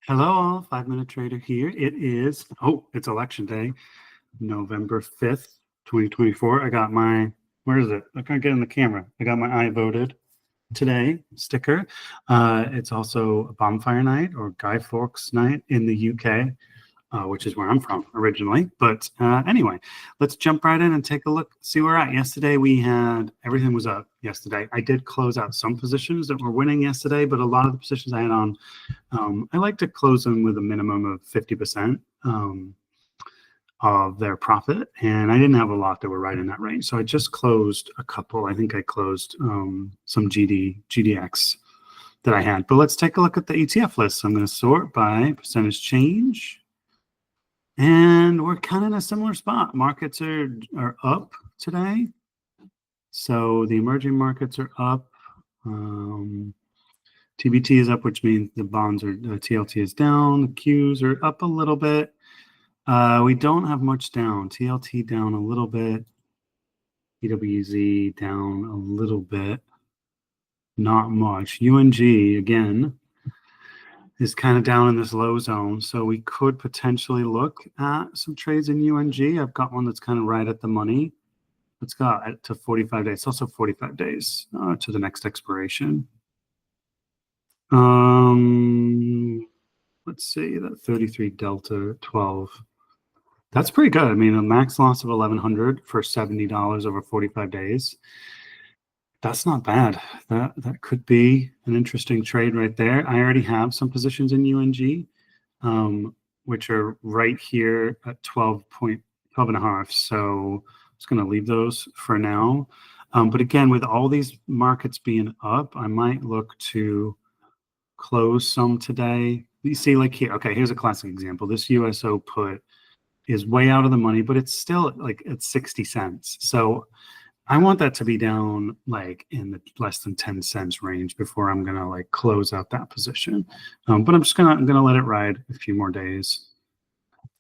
Hello, all. 5-Minute Trader here. It's election day, November 5th, 2024. I got my, where is it? I can't get in the camera. I got my I voted today sticker. It's also a bonfire night or Guy Fawkes night in the UK, which is where I'm from originally. But anyway, let's jump right in and take a look, see where we're at. Yesterday everything was up yesterday. I did close out some positions that were winning yesterday, but a lot of the positions I had on, I like to close them with a minimum of 50% of their profit. And I didn't have a lot that were right in that range. So I just closed a couple. I think I closed some GDX that I had. But let's take a look at the ETF list. So I'm going to sort by percentage change. And we're kind of in a similar spot. Markets are up today. So the emerging markets are up. TBT is up, which means the bonds are, TLT is down. The Qs are up a little bit. We don't have much down. TLT down a little bit. EWZ down a little bit. Not much. UNG, again, is kind of down in this low zone. So we could potentially look at some trades in UNG. I've got one that's kind of right at the money. Let's go to 45 days. It's also 45 days to the next expiration. Let's see, that 33 delta 12. That's pretty good. I mean, a max loss of $1,100 for $70 over 45 days. That's not bad. That could be an interesting trade right there. I already have some positions in UNG, which are right here at 12 and a half. So I'm just going to leave those for now. But again, with all these markets being up, I might look to close some today. You see, like here, okay, here's a classic example. This USO put is way out of the money, but it's still like at 60 cents. So I want that to be down like in the less than 10 cents range before I'm gonna like close out that position. But I'm gonna let it ride a few more days.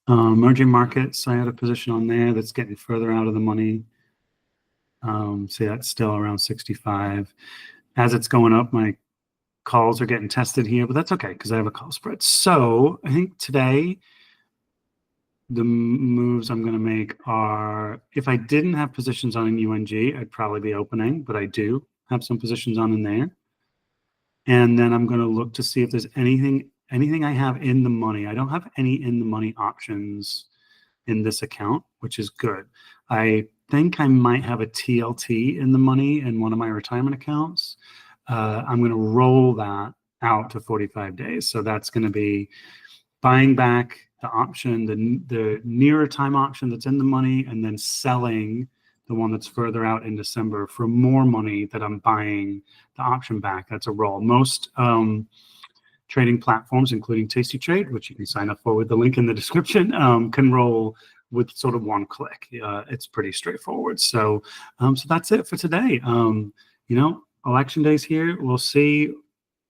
Emerging markets, I had a position on there that's getting further out of the money. See, that's still around 65. As it's going up, my calls are getting tested here, but that's okay because I have a call spread. So I think today the moves I'm going to make are, if I didn't have positions on in UNG, I'd probably be opening, but I do have some positions on in there. And then I'm going to look to see if there's anything I have in the money. I don't have any in the money options in this account, which is good. I think I might have a TLT in the money in one of my retirement accounts. I'm going to roll that out to 45 days. So that's going to be buying back the option, the nearer time option that's in the money, and then selling the one that's further out in December for more money that I'm buying the option back. That's a roll. Most trading platforms, including Tasty Trade, which you can sign up for with the link in the description, can roll with sort of one click. It's pretty straightforward. So, so that's it for today. Election day's here. We'll see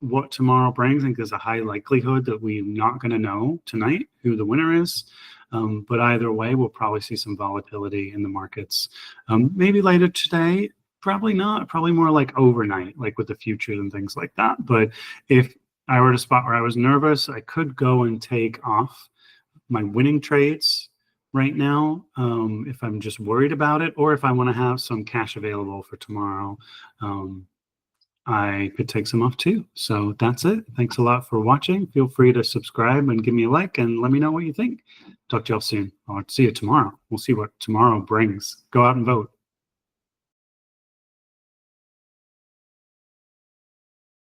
what tomorrow brings. I think there's a high likelihood that we're not going to know tonight who the winner is. But either way, we'll probably see some volatility in the markets. Maybe later today, probably not. Probably more like overnight, like with the futures and things like that. But if I were at a spot where I was nervous, I could go and take off my winning trades right now if I'm just worried about it, or if I want to have some cash available for tomorrow. I could take some off too. So that's it. Thanks a lot for watching. Feel free to subscribe and give me a like and let me know what you think. Talk to y'all soon. I'll see you tomorrow. We'll see what tomorrow brings. Go out and vote.